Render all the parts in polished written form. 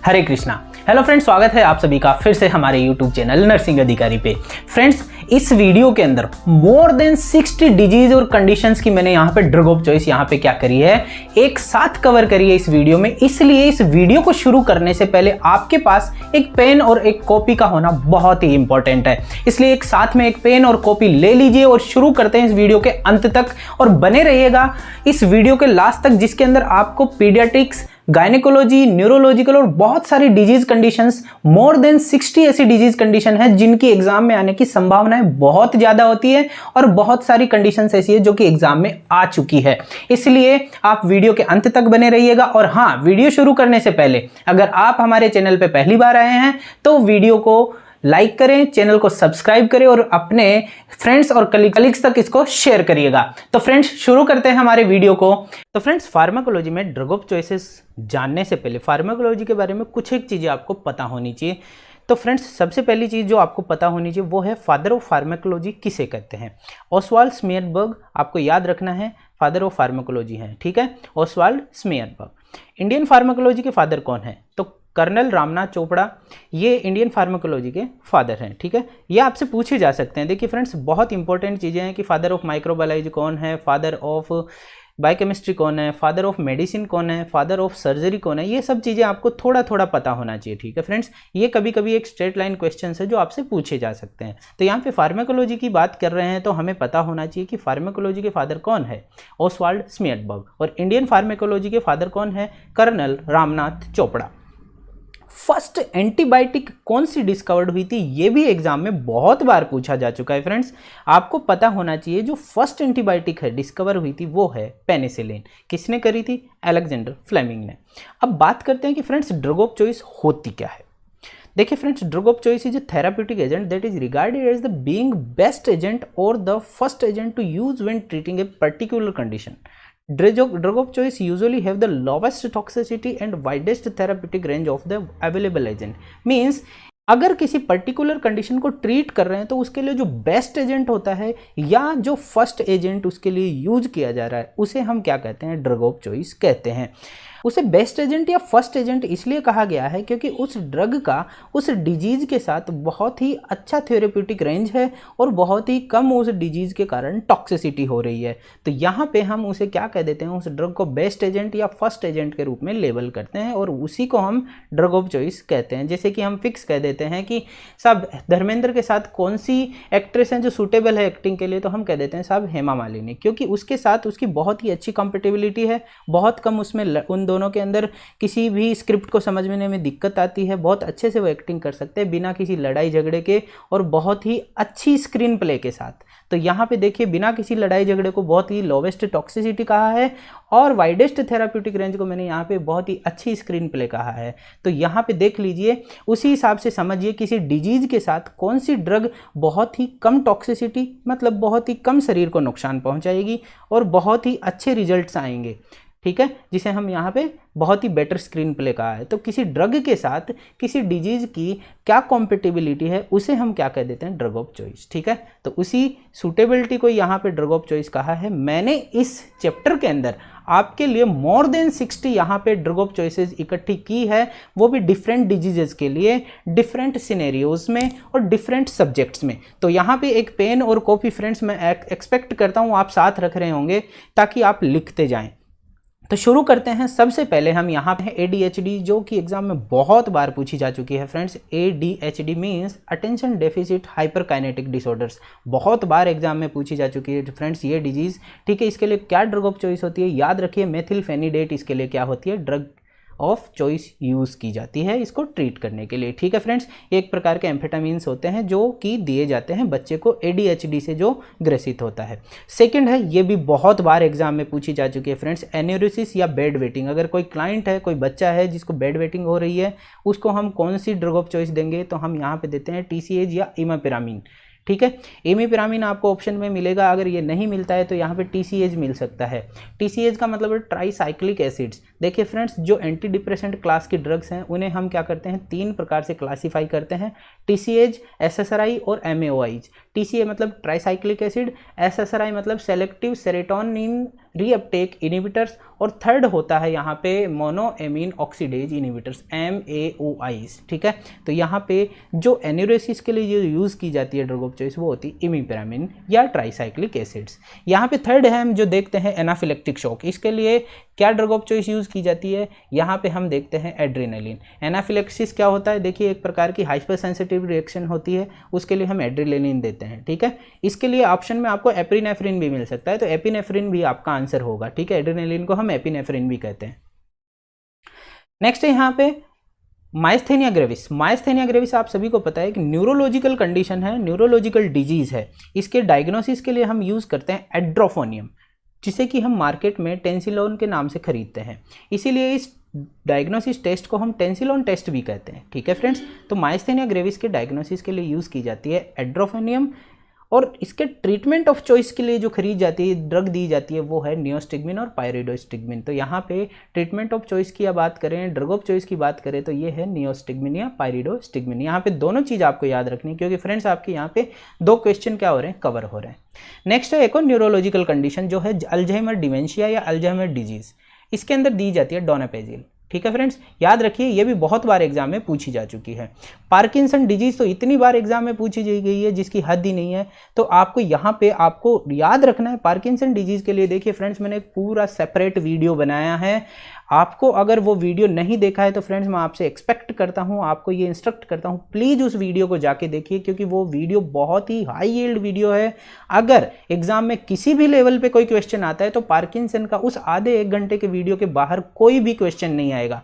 हरे Krishna. Hello friends, स्वागत है आप सभी का फिर से हमारे यूट्यूब चैनल नर्सिंग अधिकारी पे। फ्रेंड्स, इस वीडियो के अंदर मोर देन 60 डिजीज और कंडीशंस की मैंने यहाँ पे ड्रग ऑफ चॉइस यहाँ पे क्या करी है, एक साथ कवर करी है इस वीडियो में। इसलिए इस वीडियो को शुरू करने से पहले आपके पास एक पेन और एक कॉपी का होना बहुत ही इंपॉर्टेंट है। इसलिए एक साथ में एक पेन और कॉपी ले लीजिए और शुरू करते हैं इस वीडियो के अंत तक, और बने रहिएगा इस वीडियो के लास्ट तक, जिसके अंदर आपको पीडियाट्रिक्स, गायनेकोलॉजी, न्यूरोलॉजिकल और बहुत सारी डिजीज कंडीशंस, मोर देन 60 ऐसी डिजीज कंडीशन है जिनकी एग्जाम में आने की संभावनाएं बहुत ज्यादा होती है, और बहुत सारी कंडीशंस ऐसी है जो कि एग्जाम में आ चुकी है। इसलिए आप वीडियो के अंत तक बने रहिएगा। और हाँ, वीडियो शुरू करने से पहले अगर आप हमारे चैनल पे पहली बार आए हैं तो वीडियो को लाइक करें, चैनल को सब्सक्राइब करें और अपने फ्रेंड्स और कलीग्स तक इसको शेयर करिएगा। तो फ्रेंड्स, शुरू करते हैं हमारे वीडियो को। तो फ्रेंड्स, फार्माकोलॉजी में ड्रग ऑफ चॉइसेस जानने से पहले फार्माकोलॉजी के बारे में कुछ एक चीज़ें आपको पता होनी चाहिए। तो फ्रेंड्स, सबसे पहली चीज़ जो आपको पता होनी चाहिए वो है फादर ऑफ फार्माकोलॉजी किसे कहते हैं। ऑसवाल्ड स्मेयरबर्ग आपको याद रखना है, फादर ऑफ फार्माकोलॉजी है, ठीक है, ऑसवाल्ड स्मेयरबर्ग। इंडियन फार्माकोलॉजी के फादर कौन है? तो कर्नल रामनाथ चोपड़ा, ये इंडियन फार्माकोलॉजी के फादर हैं, ठीक है। ये आपसे पूछे जा सकते हैं। देखिए फ्रेंड्स, बहुत इंपॉर्टेंट चीज़ें हैं कि फादर ऑफ माइक्रोबायोलॉजी कौन है, फादर ऑफ बायोकेमिस्ट्री कौन है, फादर ऑफ मेडिसिन कौन है, फादर ऑफ सर्जरी कौन है, ये सब चीज़ें आपको थोड़ा थोड़ा पता होना चाहिए, ठीक है फ्रेंड्स। ये कभी कभी एक स्ट्रेट लाइन क्वेश्चन है जो आपसे पूछे जा सकते हैं। तो यहाँ पे फार्माकोलॉजी की बात कर रहे हैं तो हमें पता होना चाहिए कि फार्माकोलॉजी के फादर कौन है, ऑसवाल्ड स्मेयरबर्ग। और इंडियन फार्माकोलॉजी के फादर कौन है, colonel Ramnath Chopra. First antibiotic कौन सी डिस्कवर्ड हुई थी, ये भी एग्जाम में बहुत बार पूछा जा चुका है फ्रेंड्स। आपको पता होना चाहिए जो फर्स्ट एंटीबायोटिक है डिस्कवर हुई थी वो है पेनिसिलिन। किसने करी थी? अलेक्जेंडर फ्लेमिंग ने। अब बात करते हैं कि फ्रेंड्स ड्रग ऑफ चॉइस होती क्या है। देखिए friends, drug of choice is a therapeutic agent that is regarded as the being best agent और the first agent to use when treating a particular condition. Drug of choice usually have the lowest toxicity and widest therapeutic range of the available agent. Means अगर किसी particular condition को treat कर रहे हैं तो उसके लिए जो बेस्ट एजेंट होता है या जो फर्स्ट एजेंट उसके लिए यूज किया जा रहा है उसे हम क्या कहते हैं? ड्रग ऑफ चॉइस कहते हैं। उसे बेस्ट एजेंट या फर्स्ट एजेंट इसलिए कहा गया है क्योंकि उस ड्रग का उस डिजीज के साथ बहुत ही अच्छा थेरेप्यूटिक रेंज है और बहुत ही कम उस डिजीज के कारण टॉक्सिसिटी हो रही है। तो यहाँ पे हम उसे क्या कह देते हैं? उस ड्रग को बेस्ट एजेंट या फर्स्ट एजेंट के रूप में लेबल करते हैं और उसी को हम ड्रग ऑफ चॉइस कहते हैं। जैसे कि हम फिक्स कह देते हैं कि साहब धर्मेंद्र के साथ कौन सी एक्ट्रेस हैं जो सूटेबल है एक्टिंग के लिए, तो हम कह देते हैं साहब हेमा मालिनी, क्योंकि उसके साथ उसकी बहुत ही अच्छी कंपेटेबिलिटी है, बहुत कम उसमें उन दोनों के अंदर किसी भी स्क्रिप्ट को समझने में दिक्कत आती है, बहुत अच्छे से वो एक्टिंग कर सकते हैं बिना किसी लड़ाई झगड़े के और बहुत ही अच्छी स्क्रीन प्ले के साथ। तो यहाँ पे देखिए, बिना किसी लड़ाई झगड़े को बहुत ही लोवेस्ट टॉक्सिसिटी कहा है और वाइडेस्ट थेराप्यूटिक रेंज को मैंने यहाँ पे बहुत ही अच्छी स्क्रीन प्ले कहा है। तो यहाँ पे देख लीजिए, उसी हिसाब से समझिए किसी डिजीज के साथ कौन सी ड्रग बहुत ही कम टॉक्सिसिटी, मतलब बहुत ही कम शरीर को नुकसान पहुँचाएगी और बहुत ही अच्छे रिजल्ट्स आएंगे, ठीक है, जिसे हम यहाँ पे बहुत ही बेटर स्क्रीन प्ले कहा है। तो किसी ड्रग के साथ किसी डिजीज की क्या कॉम्पेटिबिलिटी है उसे हम क्या कह देते हैं? ड्रग ऑफ चॉइस, ठीक है। तो उसी सूटेबिलिटी को यहाँ पे ड्रग ऑफ चॉइस कहा है। मैंने इस चैप्टर के अंदर आपके लिए मोर देन 60 यहाँ पे ड्रग ऑफ चॉइसेस इकट्ठी की है, वो भी डिफरेंट डिजीजेस के लिए, डिफरेंट सिनेरियोज में और डिफरेंट सब्जेक्ट्स में। तो यहाँ पे एक पेन और कॉपी फ्रेंड्स मैं एक्सपेक्ट करता हूँ आप साथ रख रहे होंगे ताकि आप लिखते जाएं। तो शुरू करते हैं। सबसे पहले हम यहाँ पे ADHD, जो कि एग्जाम में बहुत बार पूछी जा चुकी है friends. ADHD means attention deficit hyperkinetic disorders, बहुत बार एग्जाम में पूछी जा चुकी है फ्रेंड्स ये डिजीज़, ठीक है। इसके लिए क्या ड्रग ऑफ चॉइस होती है? याद रखिए, मेथिलफेनिडेट इसके लिए क्या होती है? ड्रग ऑफ चॉइस यूज़ की जाती है इसको ट्रीट करने के लिए, ठीक है फ्रेंड्स। एक प्रकार के एम्फेटामिन्स होते हैं जो कि दिए जाते हैं बच्चे को ADHD से जो ग्रसित होता है। सेकंड है, ये भी बहुत बार एग्जाम में पूछी जा चुकी है फ्रेंड्स, एन्यूरिसिस या बेड वेटिंग। अगर कोई क्लाइंट है, कोई बच्चा है जिसको बेड वेटिंग हो रही है, उसको हम कौन सी ड्रग ऑफ चॉइस देंगे? तो हम यहाँ पे देते हैं TCH या इमापिरामिन, ठीक है। इमिपिरामिन आपको ऑप्शन में मिलेगा, अगर ये नहीं मिलता है तो यहाँ पे TCH मिल सकता है। TCH का मतलब है ट्राईसाइक्लिक एसिड्स। देखिए फ्रेंड्स, जो एंटी डिप्रेसेंट क्लास की ड्रग्स हैं उन्हें हम क्या करते हैं? 3 प्रकार से क्लासीफाई करते हैं, TCH, SSRI और MAOIs। TCA मतलब ट्राईसाइक्लिक एसिड, SSRI मतलब सेलेक्टिव सेरोटोनिन रीअपटेक इनिबिटर्स, और थर्ड होता है यहाँ पे मोनोएमीन ऑक्सीडेज इनिबिटर्स, MAOIs। ठीक है, तो यहाँ पे जो एन्यूरेसिस के लिए जो यूज़ की जाती है ड्रग ऑफ चॉइस वो होती है इमिपेरामिन या ट्राईसाइक्लिक एसिड्स। यहाँ पे थर्ड है हम जो देखते हैं एनाफिलेक्टिक शॉक, इसके लिए क्या ड्रग ऑफ चॉइस यूज़ की जाती है, यहाँ पे हम देखते हैं एड्रेनालिन। एनाफिलेक्सिस क्या होता है, देखिए एक प्रकार की हाइपर सेंसिटिव रिएक्शन होती है, उसके लिए हम एड्रेनालिन देते हैं। ठीक है, इसके लिए ऑप्शन में आपको एपिनेफ्रिन भी मिल सकता है, तो एपिनेफ्रिन भी आपका आंसर होगा। ठीक है, एड्रेनालिन को हम एपिनेफ्रिन भी कहते हैं। नेक्स्ट है यहाँ पे माइस्थेनिया ग्रेविस। माइस्थेनिया ग्रेविस आप सभी को पता है कि न्यूरोलॉजिकल कंडीशन है, न्यूरोलॉजिकल डिजीज है। इसके डायग्नोसिस के लिए हम यूज़ करते हैं एड्रोफोनियम, जिसे कि हम मार्केट में टेंसिलोन के नाम से खरीदते हैं, इसीलिए इस डायग्नोसिस टेस्ट को हम टेंसिलोन टेस्ट भी कहते हैं। ठीक है फ्रेंड्स, तो माइस्थेनिया ग्रेविस के डायग्नोसिस के लिए यूज़ की जाती है एड्रोफोनियम, और इसके ट्रीटमेंट ऑफ चॉइस के लिए जो खरीद जाती है, ड्रग दी जाती है, वो है नियोस्टिग्मिन और पायरिडोस्टिग्मिन। तो यहाँ पे ट्रीटमेंट ऑफ चॉइस की बात करें, ड्रग ऑफ चॉइस की बात करें, तो ये है नियोस्टिग्मिन या पायरिडोस्टिग्मिन। यहाँ पे दोनों चीज़ आपको याद रखनी है, क्योंकि फ्रेंड्स आपके यहाँ पे दो क्वेश्चन क्या हो रहे हैं, कवर हो रहे हैं। नेक्स्ट है एक और न्यूरोलॉजिकल कंडीशन जो है अल्जाइमर डिमेंशिया या अल्जाइमर डिजीज। इसके अंदर दी जाती है डोनापेजिल। ठीक है फ्रेंड्स, याद रखिए ये भी बहुत बार एग्जाम में पूछी जा चुकी है। पार्किंसन डिजीज तो इतनी बार एग्जाम में पूछी गई है जिसकी हद ही नहीं है, तो आपको यहाँ पे आपको याद रखना है पार्किंसन डिजीज के लिए। देखिए फ्रेंड्स, मैंने एक पूरा सेपरेट वीडियो बनाया है, आपको अगर वो वीडियो नहीं देखा है तो फ्रेंड्स मैं आपसे एक्सपेक्ट करता हूँ, आपको ये इंस्ट्रक्ट करता हूँ, प्लीज़ उस वीडियो को जाके देखिए, क्योंकि वो वीडियो बहुत ही हाई यील्ड वीडियो है। अगर एग्जाम में किसी भी लेवल पे कोई क्वेश्चन आता है तो पार्किंसन का उस आधे 1 घंटे के वीडियो के बाहर कोई भी क्वेश्चन नहीं आएगा।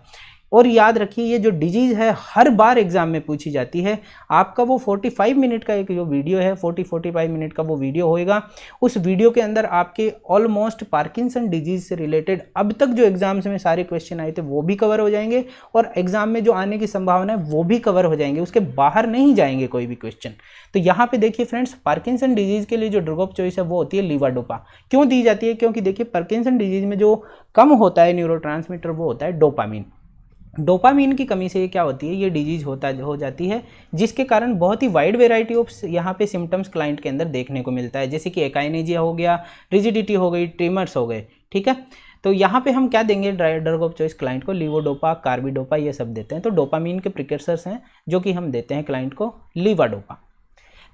और याद रखिए ये जो डिजीज है हर बार एग्जाम में पूछी जाती है। आपका वो 45 मिनट का एक जो वीडियो है, 40-45 मिनट का वो वीडियो होएगा। उस वीडियो के अंदर आपके ऑलमोस्ट पार्किंसन डिजीज से रिलेटेड अब तक जो एग्जाम्स में सारे क्वेश्चन आए थे वो भी कवर हो जाएंगे, और एग्जाम में जो आने की संभावना है वो भी कवर हो जाएंगे, उसके बाहर नहीं जाएंगे कोई भी क्वेश्चन। तो यहाँ पे देखिए फ्रेंड्स, पार्किंसन डिजीज के लिए जो ड्रग ऑफ चॉइस है वो होती है लीवाडोपा। क्यों दी जाती है, क्योंकि देखिए पार्किंसन डिजीज में जो कम होता है न्यूरोट्रांसमीटर वो होता है डोपामिन। डोपामिन की कमी से क्या होती है, ये डिजीज हो जाती है, जिसके कारण बहुत ही वाइड वेराइटी ऑफ यहाँ पे सिम्टम्स क्लाइंट के अंदर देखने को मिलता है, जैसे कि एकाइनेजिया हो गया, रिजिडिटी हो गई, ट्रिमर्स हो गए। ठीक है, तो यहाँ पे हम क्या देंगे ड्रग ऑफ चॉइस क्लाइंट को, लीवोडोपा, कार्बिडोपा, ये सब देते हैं। तो डोपामिन के प्रिकर्सर्स हैं जो कि हम देते हैं क्लाइंट को लीवाडोपा।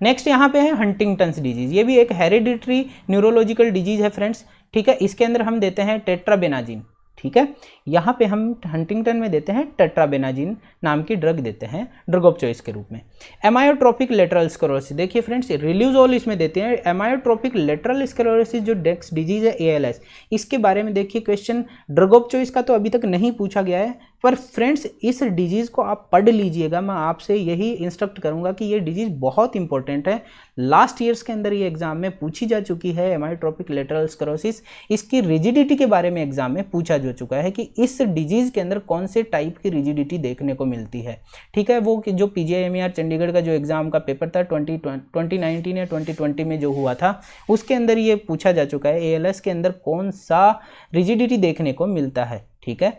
नेक्स्ट यहाँ पे है हंटिंगटन्स डिजीज, ये भी एक हेरिडिटरी न्यूरोलॉजिकल डिजीज है फ्रेंड्स। ठीक है, इसके अंदर हम देते हैं टेट्राबेनाजिन। ठीक है, यहाँ पे हम हंटिंगटन में देते हैं टेट्राबेनाजिन नाम की ड्रग देते हैं ड्रग ऑफ चॉइस के रूप में। एमायोट्रोपिक लेटरल स्क्लेरोसिस, देखिए फ्रेंड्स रिल्यूजोल इसमें देते हैं। एमायोट्रोपिक लेटरल स्क्लेरोसिस जो डेक्स डिजीज है, ALS, इसके बारे में देखिए क्वेश्चन ड्रग ऑफ चॉइस का तो अभी तक नहीं पूछा गया है, पर फ्रेंड्स इस डिजीज को आप पढ़ लीजिएगा। मैं आपसे यही इंस्ट्रक्ट करूंगा कि ये डिजीज बहुत इंपॉर्टेंट है, लास्ट ईयर्स के अंदर ये एग्जाम में पूछी जा चुकी है। एमायोट्रोपिक लेटरल स्क्लेरोसिस, इसकी रिजिडिटी के बारे में एग्जाम में पूछा जा चुका है कि इस डिजीज के अंदर कौन से टाइप की रिजिडिटी देखने को मिलती है। ठीक है, वो जो PGIMER चंडीगढ़ का जो एग्जाम का पेपर था 2019 या 2020 में जो हुआ था, उसके अंदर ये पूछा जा चुका है ALS के अंदर कौन सा रिजिडिटी देखने को मिलता है। ठीक है,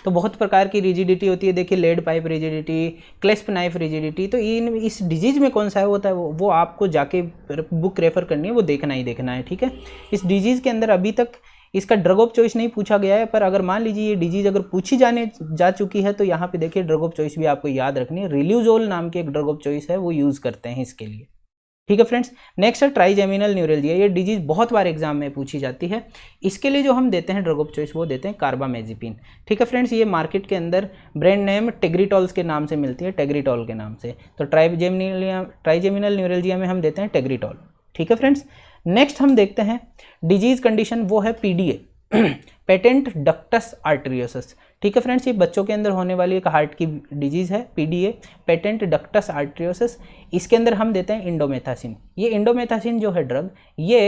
तो बहुत प्रकार की रिजिडिटी होती है, देखिए lead pipe rigidity, clasp knife rigidity. तो इस डिजीज में कौन सा है होता है वो आपको जाके बुक रेफर करनी है, वो देखना ही देखना है। ठीक है, इस डिजीज के अंदर अभी तक इसका ड्रग ऑफ चॉइस नहीं पूछा गया है, पर अगर मान लीजिए ये डिजीज अगर पूछी जा चुकी है तो यहाँ पे देखिए ड्रग ऑफ चॉइस भी आपको याद रखनी है। रिल्यूजोल नाम की एक ड्रग ऑफ चॉइस है, वो यूज करते हैं इसके लिए। ठीक है फ्रेंड्स, नेक्स्ट है ट्राइजेमिनल न्यूरल्जिया, ये डिजीज बहुत बार एग्जाम में पूछी जाती है। इसके लिए जो हम देते हैं ड्रग ऑफ चॉइस वो देते हैं कार्बामेजिपिन। ठीक है फ्रेंड्स, ये मार्केट के अंदर ब्रांड नेम टेग्रिटॉल्स के नाम से मिलती है, टेग्रिटॉल के नाम से। तो ट्राइजेमिनल न्यूरल्जिया में हम देते हैं टेग्रिटॉल। ठीक है फ्रेंड्स, नेक्स्ट हम देखते हैं डिजीज कंडीशन, वो है PDA, पेटेंट डक्टस आर्टरियोसिस। ठीक है फ्रेंड्स, ये बच्चों के अंदर होने वाली एक हार्ट की डिजीज है, PDA, पेटेंट डक्टस आर्टरियोसिस। इसके अंदर हम देते हैं इंडोमेथासिन। ये इंडोमेथासिन जो है ड्रग, ये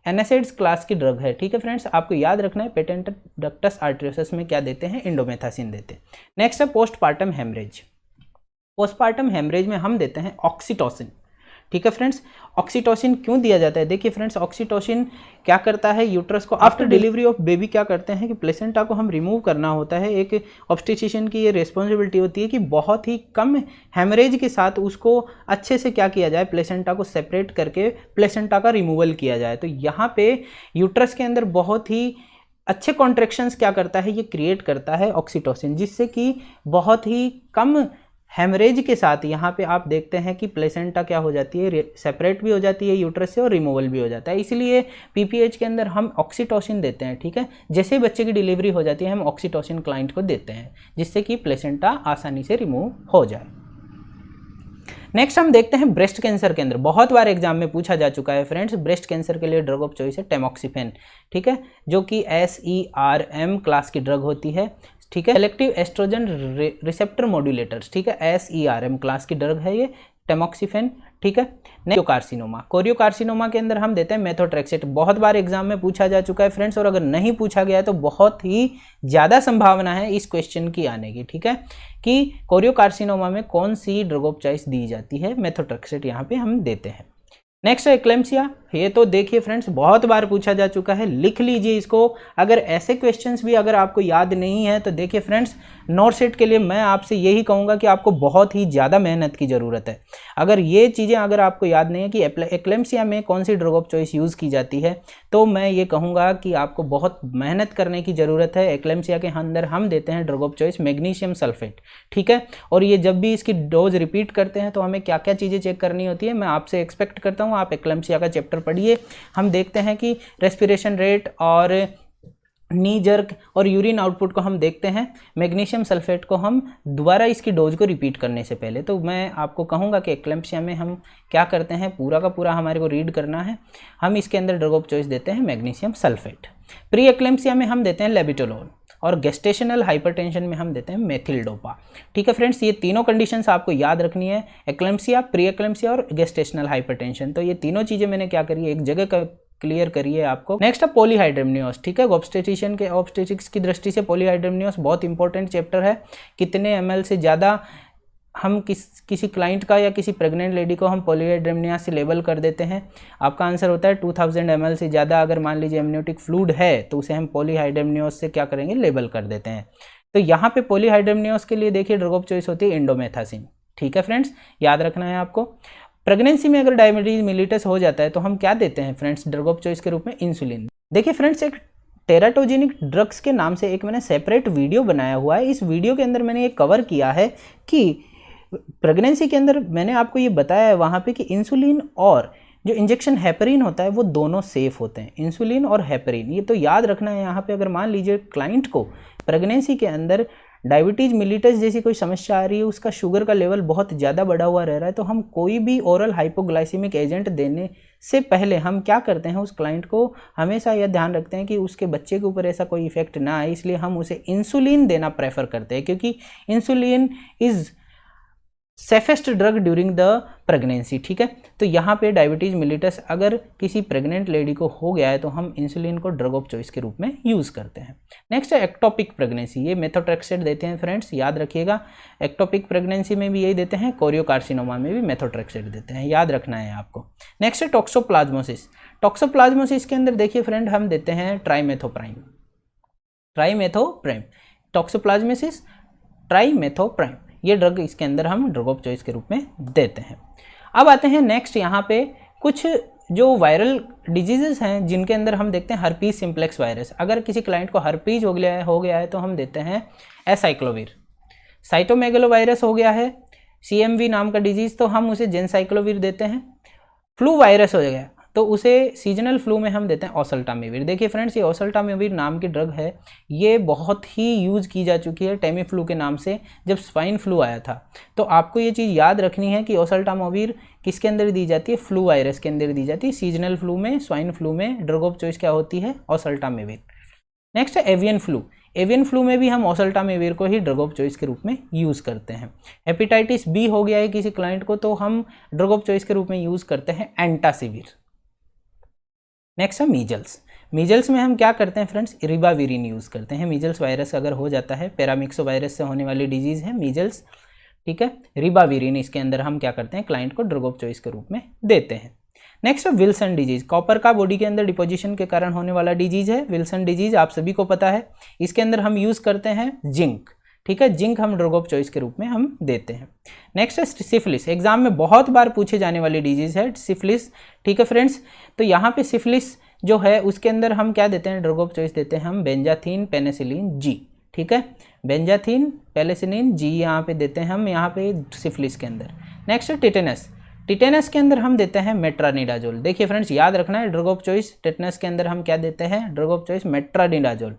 एनासिड्स क्लास की ड्रग है। ठीक है फ्रेंड्स, आपको याद रखना है पेटेंट डक्टस आर्टरियोसिस में क्या देते हैं, इंडोमेथासिन देते हैं। नेक्स्ट है पोस्टपार्टम हेमरेज। पोस्टपार्टम हेमरेज में हम देते हैं ऑक्सीटोसिन। ठीक है फ्रेंड्स। ऑक्सीटोसिन क्यों दिया जाता है? देखिए फ्रेंड्स, ऑक्सीटोसिन क्या करता है, यूट्रस को आफ्टर डिलीवरी ऑफ बेबी क्या करते हैं कि प्लेसेंटा को हम रिमूव करना होता है। एक ऑब्स्टेट्रिशियन की ये रिस्पॉन्सिबिलिटी होती है कि बहुत ही कम हेमरेज के साथ उसको अच्छे से क्या किया जाए, प्लेसेंटा को सेपरेट करके प्लेसेंटा का रिमूवल किया जाए। तो यहाँ पे यूट्रस के अंदर बहुत ही अच्छे कॉन्ट्रैक्शंस क्या करता है, ये क्रिएट करता है ऑक्सीटोसिन, जिससे कि बहुत ही कम हेमरेज के साथ यहाँ पे आप देखते हैं कि प्लेसेंटा क्या हो जाती है, सेपरेट भी हो जाती है यूट्रस से और रिमूवल भी हो जाता है। इसलिए पीपीएच के अंदर हम ऑक्सीटोसिन देते हैं। ठीक है, जैसे ही बच्चे की डिलीवरी हो जाती है हम ऑक्सीटोसिन क्लाइंट को देते हैं, जिससे कि प्लेसेंटा आसानी से रिमूव हो जाए। नेक्स्ट हम देखते हैं ब्रेस्ट कैंसर के अंदर, बहुत बार एग्जाम में पूछा जा चुका है फ्रेंड्स। ब्रेस्ट कैंसर के लिए ड्रग ऑफ चॉइस है टेमोक्सिफेन। ठीक है, जो कि SERM क्लास की ड्रग होती है। ठीक है, सेलेक्टिव एस्ट्रोजन रिसेप्टर मॉड्यूलेटर्स, ठीक है, SERM क्लास की ड्रग है ये टेमोक्सिफेन। ठीक है, कोरियोकार्सिनोमा, कोरियोकार्सिनोमा के अंदर हम देते हैं मेथोट्रेक्सेट। बहुत बार एग्जाम में पूछा जा चुका है फ्रेंड्स, और अगर नहीं पूछा गया है तो बहुत ही ज़्यादा संभावना है इस क्वेश्चन की आने की। ठीक है, कि कोरियोकार्सिनोमा में कौन सी ड्रग ऑफ चॉइस दी जाती है, मेथोट्रेक्सेट यहाँ पे हम देते हैं। नेक्स्ट है एक्लेम्सिया। ये तो देखिए फ्रेंड्स बहुत बार पूछा जा चुका है, लिख लीजिए इसको। अगर ऐसे क्वेश्चंस भी अगर आपको याद नहीं है तो देखिए फ्रेंड्स, नॉर्थ सेट के लिए मैं आपसे यही कहूँगा कि आपको बहुत ही ज़्यादा मेहनत की ज़रूरत है। अगर ये चीज़ें अगर आपको याद नहीं है कि एक्लेम्सिया में कौन सी ड्रग ऑफ चॉइस यूज़ की जाती है, तो मैं ये कहूँगा कि आपको बहुत मेहनत करने की ज़रूरत है। एक्लेम्सिया के अंदर हम देते हैं drug of choice magnesium sulphate. ठीक है, और ये जब भी इसकी डोज रिपीट करते हैं तो हमें क्या क्या चीज़ें चेक करनी होती है, मैं आपसे एक्सपेक्ट करता हूँ आप एक्लेम्सिया का चैप्टर पढ़िए। हम देखते हैं कि रेस्पिरेशन रेट और नी जर्क और यूरिन आउटपुट को हम देखते हैं। मैग्नीशियम सल्फेट को हम दोबारा इसकी डोज को रिपीट करने से पहले, तो मैं आपको कहूँगा कि एक्लेम्सिया में हम क्या करते हैं, पूरा का पूरा हमारे को रीड करना है। हम इसके अंदर ड्रग ऑफ चॉइस देते हैं मैग्नीशियम सल्फेट। प्री एक्लेम्सिया में हम देते हैं लेबिटोलोल, और गेस्टेशनल हाइपरटेंशन में हम देते हैं मेथिल-डोपा। ठीक है फ्रेंड्स, ये तीनों कंडीशंस आपको याद रखनी है, एक्लेम्सिया, प्री एक्लेम्सिया और गेस्टेशनल हाइपरटेंशन। तो ये तीनों चीज़ें मैंने क्या करी है, एक जगह का क्लियर करिए आपको। नेक्स्ट है पॉलीहाइड्रोमनियोस। ठीक है, ऑब्स्टेट्रिशियन के ऑब्स्टेट्रिक्स की दृष्टि से पॉलीहाइड्रोमनियोस बहुत इंपॉर्टेंट चैप्टर है। कितने ml से ज़्यादा हम किसी क्लाइंट का या किसी प्रेग्नेंट लेडी को हम पॉलीहाइड्रोमनियोस से लेबल कर देते हैं। आपका आंसर होता है 2000 ml से ज़्यादा अगर मान लीजिए एमनियोटिक फ्लूइड है तो उसे हम पॉलीहाइड्रोमनियोस से क्या करेंगे, लेबल कर देते हैं। तो यहाँ पे पॉलीहाइड्रोमनियोस के लिए देखिए ड्रग ऑफ चॉइस होती है इंडोमेथासिन। ठीक है फ्रेंड्स, याद रखना है आपको। प्रेगनेंसी में अगर डायबिटीज मिलिटस हो जाता है तो हम क्या देते हैं फ्रेंड्स, ड्रग ऑफ चॉइस के रूप में इंसुलिन। देखिए फ्रेंड्स, एक टेराटोजेनिक ड्रग्स के नाम से एक मैंने सेपरेट वीडियो बनाया हुआ है। इस वीडियो के अंदर मैंने ये कवर किया है कि प्रेगनेंसी के अंदर मैंने आपको ये बताया है वहाँ पे कि इंसुलिन और जो इंजेक्शन हेपरिन होता है वो दोनों सेफ होते हैं, इंसुलिन और हेपरिन। ये तो याद रखना है यहाँ पे। अगर मान लीजिए क्लाइंट को प्रेगनेंसी के अंदर डायबिटीज़ मिलिटस जैसी कोई समस्या आ रही है, उसका शुगर का लेवल बहुत ज़्यादा बढ़ा हुआ रह रहा है, तो हम कोई भी ओरल हाइपोग्लाइसेमिक एजेंट देने से पहले हम क्या करते हैं, उस क्लाइंट को हमेशा यह ध्यान रखते हैं कि उसके बच्चे के ऊपर ऐसा कोई इफेक्ट ना आए, इसलिए हम उसे इंसुलिन देना प्रेफर करते हैं, क्योंकि insulin is safest drug during the pregnancy. ठीक है, तो यहाँ पे डायबिटीज़ मिलिटस अगर किसी प्रेग्नेंट लेडी को हो गया है तो हम इंसुलिन को ड्रग ऑफ चॉइस के रूप में यूज़ करते हैं। नेक्स्ट है एक्टोपिक प्रेगनेंसी। ये मेथोट्रेक्सेट देते हैं फ्रेंड्स, याद रखिएगा। एक्टोपिक प्रेगनेंसी में भी यही देते हैं, कोरियोकार्सिनोमा में भी मेथोट्रेक्सेट देते हैं, याद रखना है आपको। नेक्स्ट है टॉक्सोप्लाज्मोसिस। टॉक्सोप्लाज्मोसिस के अंदर देखिए फ्रेंड, हम देते हैं ट्राइमेथोप्राइम। टॉक्सोप्लाज्मोसिस ट्राइमेथोप्राइम, ये ड्रग इसके अंदर हम ड्रग ऑफ चॉइस के रूप में देते हैं। अब आते हैं नेक्स्ट, यहाँ पे कुछ जो वायरल डिजीजेस हैं जिनके अंदर हम देखते हैं हर्पीज सिम्प्लेक्स वायरस। अगर किसी क्लाइंट को हर्पीज हो गया है तो हम देते हैं एसाइक्लोविर। साइटोमेगलोवायरस हो गया है, CMV नाम का डिजीज़, तो हम उसे जेनसाइक्लोविर देते हैं। फ्लू वायरस हो गया तो उसे सीजनल फ्लू में हम देते हैं ओसेल्टामिविर। देखिए फ्रेंड्स, ये ओसेल्टामिविर नाम की ड्रग है, ये बहुत ही यूज़ की जा चुकी है टेमी फ्लू के नाम से, जब स्वाइन फ्लू आया था। तो आपको ये चीज़ याद रखनी है कि ओसेल्टामिविर किसके अंदर दी जाती है, फ्लू वायरस के अंदर दी जाती है। सीजनल फ्लू में, स्वाइन फ्लू में ड्रग ऑफ चॉइस क्या होती है, ओसेल्टामिविर। नेक्स्ट है एवियन फ्लू। एवियन फ्लू में भी हम ओसेल्टामिविर को ही ड्रग ऑफ चॉइस के रूप में यूज़ करते हैं। हेपेटाइटिस बी हो गया है किसी क्लाइंट को तो हम ड्रग ऑफ चॉइस के रूप में यूज़ करते हैं एंटासिविर। नेक्स्ट है मीजल्स। मीजल्स में हम क्या करते हैं फ्रेंड्स, रिबाविरिन यूज़ करते हैं। मीजल्स वायरस अगर हो जाता है, पैरामिक्सो वायरस से होने वाली डिजीज़ है मीजल्स, ठीक है, रिबाविरिन इसके अंदर हम क्या करते हैं, क्लाइंट को ड्रग ऑफ चॉइस के रूप में देते हैं। नेक्स्ट है विल्सन डिजीज, कॉपर का बॉडी के अंदर डिपोजिशन के कारण होने वाला डिजीज है विल्सन डिजीज, आप सभी को पता है। इसके अंदर हम यूज करते हैं जिंक, ठीक है, जिंक हम ड्रग ऑफ चॉइस के रूप में हम देते हैं। नेक्स्ट है सिफिलिस, एग्जाम में बहुत बार पूछे जाने वाली डिजीज है सिफिलिस, ठीक है फ्रेंड्स। तो यहाँ पे सिफिलिस जो है उसके अंदर हम क्या देते हैं, ड्रग ऑफ चॉइस देते हैं हम बेंजाथीन पेनिसिलिन जी, ठीक है, बेंजाथीन पेनिसिलिन जी यहाँ पे देते हैं हम यहाँ पे सिफिलिस के अंदर। नेक्स्ट है टिटेनस, टिटेनस के अंदर हम देते हैं मेट्रानिडाजोल। देखिए फ्रेंड्स याद रखना है, ड्रग ऑफ चॉइस टिटेनस के अंदर हम क्या देते हैं, ड्रग ऑफ चॉइस मेट्रानिडाजोल,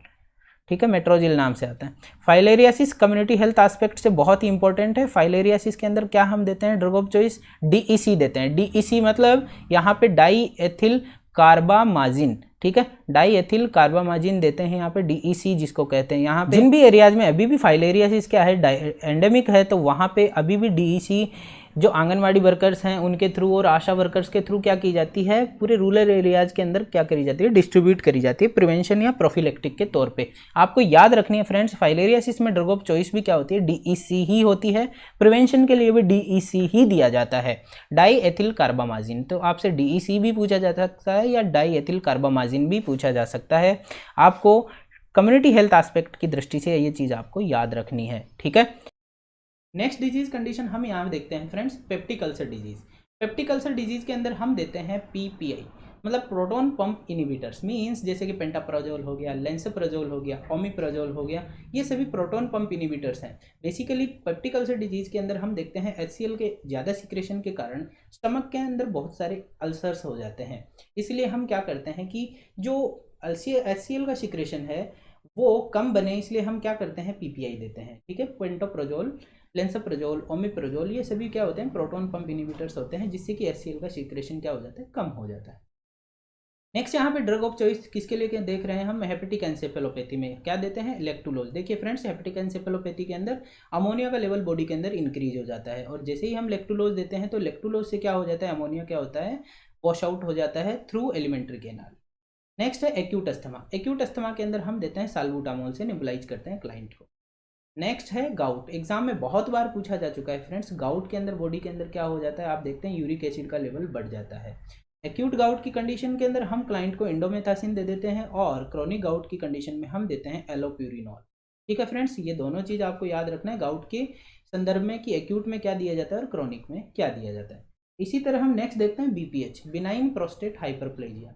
ठीक है, मेट्रोजिल नाम से आता है। फाइलेरियासिस कम्युनिटी हेल्थ एस्पेक्ट से बहुत ही इंपॉर्टेंट है। फाइलेरियासिस के अंदर क्या हम देते हैं, ड्रग ऑफ चॉइस डीईसी देते हैं। डीईसी मतलब यहाँ पे डाई एथिल कार्बामाजिन, ठीक है, डाई एथिल कार्बामाजिन देते हैं यहाँ पे, डीईसी जिसको कहते हैं। यहाँ पे जिन भी एरियाज में अभी भी फाइलेरियासिस क्या है, एंडेमिक है, तो वहाँ पे अभी भी डीईसी जो आंगनवाड़ी वर्कर्स हैं उनके थ्रू और आशा वर्कर्स के थ्रू क्या की जाती है, पूरे रूरल एरियाज के अंदर क्या करी जाती है, डिस्ट्रीब्यूट करी जाती है प्रिवेंशन या प्रोफिलेक्टिक के तौर पे। आपको याद रखनी है फ्रेंड्स, फाइलेरियासिस में ड्रग ऑफ चॉइस भी क्या होती है, डीईसी ही होती है, प्रिवेंशन के लिए भी डीईसी ही दिया जाता है, डाई एथिल कार्बामाजिन। तो आपसे डीईसी भी पूछा जा सकता है या डाई एथिल कार्बामाजिन भी पूछा जा सकता है। आपको कम्युनिटी हेल्थ एस्पेक्ट की दृष्टि से ये चीज़ आपको याद रखनी है, ठीक है। नेक्स्ट डिजीज कंडीशन हम यहाँ देखते हैं friends, peptic ulcer disease. Peptic ulcer disease के अंदर हम देते हैं पीपीआई, मतलब प्रोटोन पंप इनिबिटर्स, मीन्स जैसे कि पेंटाप्राजोल हो गया, लेंसोप्राजोल हो गया, ओमिप्राजोल हो गया, ये सभी प्रोटोन पंप इनिबिटर्स हैं। बेसिकली पेप्टिक अल्सर डिजीज के अंदर हम देखते हैं HCl के ज़्यादा सिक्रेशन के कारण स्टमक के अंदर बहुत सारे अल्सर्स हो जाते हैं। इसलिए हम क्या करते हैं कि जो HCl का सिक्रेशन है वो कम बने, इसलिए हम क्या करते हैं, पीपीआई देते हैं, ठीक है। पेंटोप्राजोल, लेंसोप्राजोल, ओमिप्राजोल, ये सभी क्या होते हैं, प्रोटोन पंप इनिबिटर्स होते हैं, जिससे कि HCl का सिक्रेशन क्या हो जाता है, कम हो जाता है। नेक्स्ट यहाँ पे ड्रग ऑफ चॉइस किसके लिए देख रहे हैं हम, हेपेटिक एन्सेफेलोपैथी में क्या देते हैं, इलेक्ट्रोलोज। देखिए फ्रेंड्स, हेपेटिक एन्सेफेलोपैथी के अंदर अमोनिया का लेवल बॉडी के अंदर इंक्रीज हो जाता है, और जैसे ही हम इलेक्ट्रोलोज देते हैं तो इलेक्ट्रोलोज से क्या हो जाता है, अमोनिया क्या होता है, वॉश आउट हो जाता है थ्रू एलिमेंट्री कैनाल। नेक्स्ट है एक्यूट अस्थमा। एक्यूट अस्थमा के अंदर हम देते हैं साल्बुटामोल से नेबुलाइज करते हैं क्लाइंट को। नेक्स्ट है गाउट, एग्जाम में बहुत बार पूछा जा चुका है फ्रेंड्स। गाउट के अंदर बॉडी के अंदर क्या हो जाता है, आप देखते हैं यूरिक एसिड का लेवल बढ़ जाता है। एक्यूट गाउट की कंडीशन के अंदर हम क्लाइंट को इंडोमेथासिन दे देते हैं, और क्रोनिक गाउट की कंडीशन में हम देते हैं एलोप्यूरिनॉल, ठीक है फ्रेंड्स। ये दोनों चीज़ आपको याद रखना है गाउट के संदर्भ में कि एक्यूट में क्या दिया जाता है और क्रोनिक में क्या दिया जाता है। इसी तरह हम नेक्स्ट देखते हैं BPH, benign prostate hyperplasia.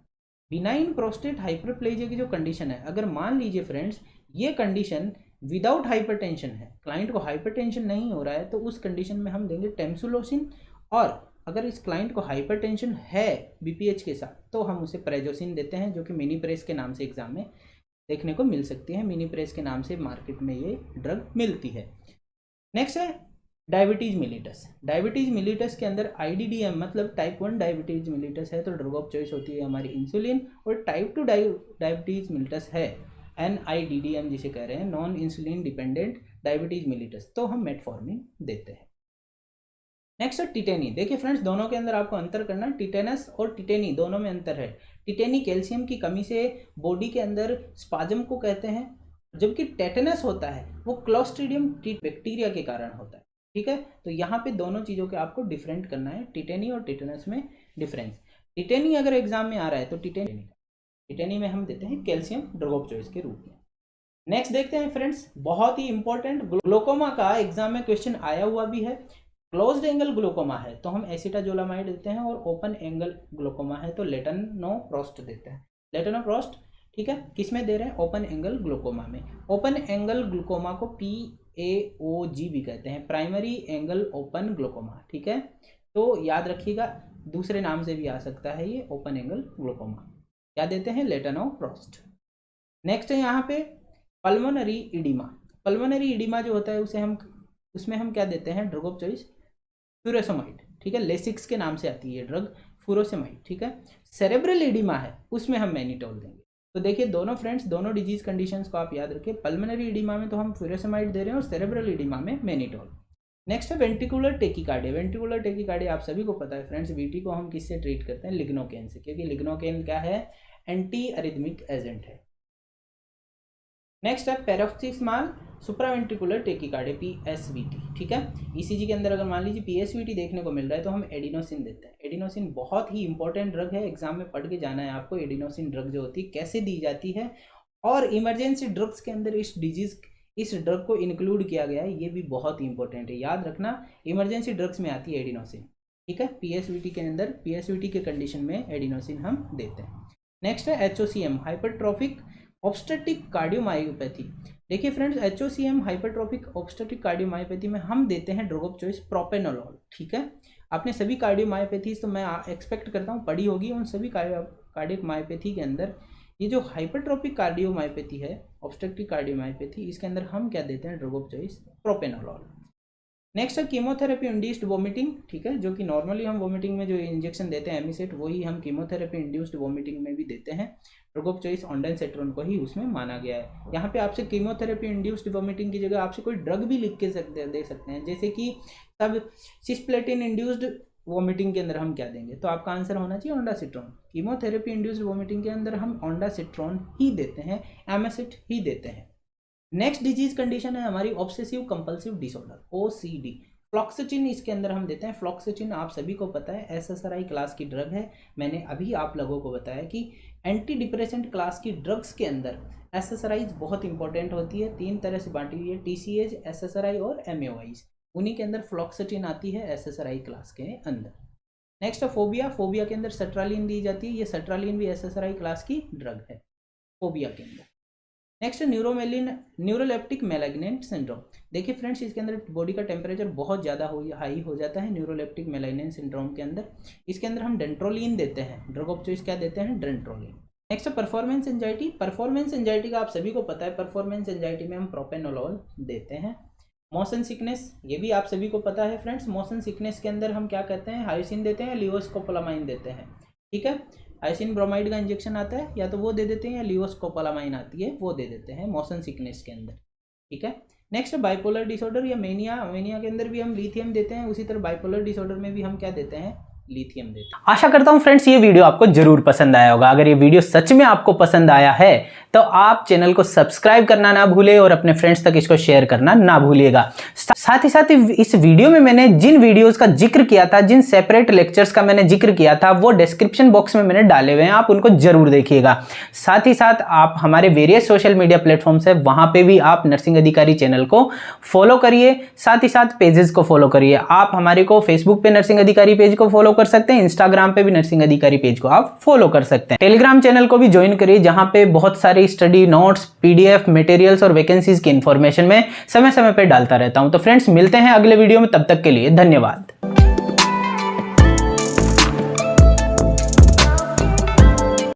Benign prostate hyperplasia की जो कंडीशन है, अगर मान लीजिए फ्रेंड्स ये कंडीशन विदाउट हाइपरटेंशन है, क्लाइंट को हाइपरटेंशन नहीं हो रहा है, तो उस कंडीशन में हम देंगे टेम्सुलोसिन, और अगर इस क्लाइंट को हाइपरटेंशन है BPH के साथ तो हम उसे प्रेजोसिन देते हैं, जो कि मिनी प्रेस के नाम से एग्जाम में देखने को मिल सकती है। मिनी प्रेस के नाम से मार्केट में ये ड्रग मिलती है। नेक्स्ट है डायबिटीज मिलिटस। डायबिटीज मिलिटस के अंदर IDDM मतलब टाइप 1 डायबिटीज मिलिटस है तो ड्रग ऑफ चॉइस होती है हमारी इंसुलिन, और टाइप 2 डायबिटीज मिलिटस है NIDDM जिसे कह रहे हैं, नॉन इंसुलिन डिपेंडेंट डायबिटीज मिलिटस, तो हम मेटफॉर्मिन देते हैं। नेक्स्ट है टिटेनी। देखिए फ्रेंड्स, दोनों के अंदर आपको अंतर करना है, टिटेनस और टिटेनी दोनों में अंतर है। टिटेनी कैल्शियम की कमी से बॉडी के अंदर स्पाजम को कहते हैं, जबकि टेटनस होता है वो क्लोस्ट्रीडियम बैक्टीरिया के कारण होता है, ठीक है। तो यहाँ पे दोनों चीज़ों के आपको डिफरेंट करना है, टिटेनी और टिटेनस में डिफरेंस। टिटेनी अगर एग्जाम में आ रहा है तो टिटेनी में हम देते हैं कैल्शियम ड्रग ऑफ चॉइस के रूप में। नेक्स्ट देखते हैं फ्रेंड्स, बहुत ही इंपॉर्टेंट, ग्लोकोमा का एग्जाम में क्वेश्चन आया हुआ भी है। क्लोज्ड एंगल ग्लोकोमा है तो हम एसिटाजोलामाइड देते हैं, और ओपन एंगल ग्लोकोमा है तो लेटनोप्रोस्ट देते हैं। लेटनोप्रोस्ट, ठीक है, किस में दे रहे हैं, ओपन एंगल ग्लोकोमा में। ओपन एंगल ग्लोकोमा को PAOG भी कहते हैं, प्राइमरी एंगल ओपन ग्लोकोमा, ठीक है। तो याद रखिएगा, दूसरे नाम से भी आ सकता है ये ओपन एंगल ग्लोकोमा। क्या देते हैं, लेटनोप्रोस्ट। नेक्स्ट है यहाँ पे पल्मोनरी इडिमा। पल्मोनरी इडिमा जो होता है उसमें हम क्या देते हैं, ड्रग ऑफ चॉइस फ्यूरोसेमाइड, ठीक है, लेसिक्स के नाम से आती है ये ड्रग, फ्यूरोसेमाइड, ठीक है। सेरेब्रल इडिमा है उसमें हम मैनिटोल देंगे। तो देखिए दोनों फ्रेंड्स, दोनों डिजीज कंडीशंस को आप याद रखें, पल्मोनरी इडिमा में तो हम फ्यूरोसेमाइड दे रहे हैं और सेरेब्रल इडिमा में मैनिटोल। नेक्स्ट है वेंट्रिकुलर टेकिकार्डिया। वेंट्रिकुलर टेकिकार्डिया आप सभी को पता है फ्रेंड्स, VT को हम किससे ट्रीट करते हैं, लिग्नोकेन से, क्योंकि लिग्नोकेन क्या है, एंटी अरिथमिक एजेंट है। नेक्स्ट है पैरोक्सिस्मल सुप्रावेंट्रिकुलर टेकिकार्डिया PSVT, ठीक है। ECG के अंदर अगर मान लीजिए PSVT देखने को मिल रहा है तो हम एडिनोसिन देते हैं। एडिनोसिन बहुत ही इंपॉर्टेंट ड्रग है, एग्जाम में पढ़ के जाना है आपको। एडिनोसिन ड्रग जो होती है कैसे दी जाती है, और इमरजेंसी ड्रग्स के अंदर इस ड्रग को इंक्लूड किया गया है, ये भी बहुत ही इंपॉर्टेंट है, याद रखना। इमरजेंसी ड्रग्स में आती है एडिनोसिन, ठीक है। PSVT के अंदर PSVT के कंडीशन में एडिनोसिन हम देते हैं। नेक्स्ट है HOCM हाइपरट्रॉफिक ऑब्स्टेट्रिक कार्डियोमायोपैथी। देखिए friends, HOCM hypertrophic obstetric cardiomyopathy में हम देते हैं ड्रग ऑफ चॉइस प्रोपेनोलॉल, ठीक है। आपने सभी कार्डियोमायोपैथीज तो मैं एक्सपेक्ट करता हूँ पढ़ी होगी। उन सभी कार्डियक मायोपैथी के अंदर ये जो हाइपरट्रॉफिक कार्डियोमायोपैथी है, ऑब्स्ट्रक्टिव कार्डियोमायोपैथी, इसके अंदर हम क्या देते हैं, drug of choice propranolol. Next है कीमोथेरेपी इंड्यूस्ड वोमिटिंग, ठीक है। जो कि नॉर्मली हम वोमिटिंग में जो इंजेक्शन देते हैं एमिसेट, वही हम कीमोथेरेपी इंड्यूस्ड वोमिटिंग में भी देते हैं। ड्रग ऑफ चॉइस ऑन्डेंसेट्रोन को ही उसमें माना गया है। यहाँ पे आपसे कीमोथेरेपी इंड्यूस्ड वोमिटिंग की जगह आपसे कोई ड्रग भी लिख के दे सकते हैं, जैसे कि तब सिस्प्लेटिन इंड्यूस्ड वोमिटिंग के अंदर हम क्या देंगे, तो आपका आंसर होना चाहिए ओंडासिट्रोन। कीमोथेरेपी इंड्यूस्ड वोमिटिंग के अंदर हम ओंडासिट्रोन ही देते हैं, एमिसेट ही देते हैं। नेक्स्ट डिजीज कंडीशन है हमारी ऑब्सेसिव कंपल्सिव डिसऑर्डर, OCD। फ्लॉक्सेटिन इसके अंदर हम देते हैं। फ्लॉक्सेटिन आप सभी को पता है SSRI क्लास की ड्रग है। मैंने अभी आप लोगों को बताया कि एंटी डिप्रेसेंट क्लास की ड्रग्स के अंदर SSRI बहुत इंपॉर्टेंट होती है। 3 तरह से बांटी हुई है, TCH, SSRI और MAOIs। उन्हीं के अंदर फ्लॉक्सेटिन आती है SSRI क्लास के अंदर। नेक्स्ट है फोबिया। फोबिया के अंदर सर्ट्रालिन दी जाती है। ये सर्ट्रालिन भी SSRI क्लास की ड्रग है फोबिया के अंदर। Next neuroleptic malignant syndrome. देखिए फ्रेंड्स, इसके अंदर बॉडी का टेम्परेचर बहुत ज़्यादा हाई हो जाता है न्यूरोलेप्टिक मैलिग्नेंट सिंड्रोम के अंदर। इसके अंदर हम डेंट्रोलिन देते हैं। ड्रग ऑफ चॉइस क्या देते हैं, dantrolene. Next performance anxiety. Performance anxiety का आप सभी को पता है, परफॉर्मेंस एंजाइटी में हम प्रोपेनोलॉल देते हैं। मोशन सिकनेस, ये भी आप सभी को पता है फ्रेंड्स। मोशन सिकनेस के अंदर हम क्या करते हैं, हायोसिन देते हैं, लियोस्कोपोलामाइन देते हैं, ठीक है। हाइसिन ब्रोमाइड का इंजेक्शन आता है, या तो वो दे देते हैं, या लियोस्कोपोलामाइन आती है, वो दे देते हैं मोशन सिकनेस के अंदर, ठीक है। नेक्स्ट बाइपोलर डिसऑर्डर या मेनिया। मेनिया के अंदर भी हम लिथियम देते हैं। उसी तरह बाइपोलर डिसऑर्डर में भी हम क्या देते हैं, लिथियम देते हैं। आशा करता हूं फ्रेंड्स ये वीडियो आपको जरूर पसंद आया होगा। अगर ये वीडियो सच में आपको पसंद आया है तो आप चैनल को सब्सक्राइब करना ना भूले और अपने फ्रेंड्स तक इसको शेयर करना ना भूलिएगा। साथ ही इस वीडियो में मैंने जिन वीडियोस का जिक्र किया था, जिन सेपरेट लेक्चर्स का मैंने जिक्र किया था, वो डिस्क्रिप्शन बॉक्स में मैंने डाले हुए हैं, आप उनको जरूर देखिएगा। साथ ही साथ आप हमारे वेरियस सोशल मीडिया प्लेटफॉर्म्स है, वहां पे भी आप नर्सिंग अधिकारी चैनल को फॉलो करिए। साथ ही साथ पेजेस को फॉलो करिए। आप हमारे को फेसबुक पे नर्सिंग अधिकारी पेज को फॉलो कर सकते हैं, इंस्टाग्राम पे भी नर्सिंग अधिकारी पेज को आप फॉलो कर सकते हैं। टेलीग्राम चैनल को भी ज्वाइन करिए, जहां पे बहुत सारे स्टडी नोट्स, PDF, मटेरियल्स और वैकेंसीज की इंफॉर्मेशन में समय समय पे डालता रहता हूं। तो फ्रेंड्स मिलते हैं अगले वीडियो में, तब तक के लिए धन्यवाद।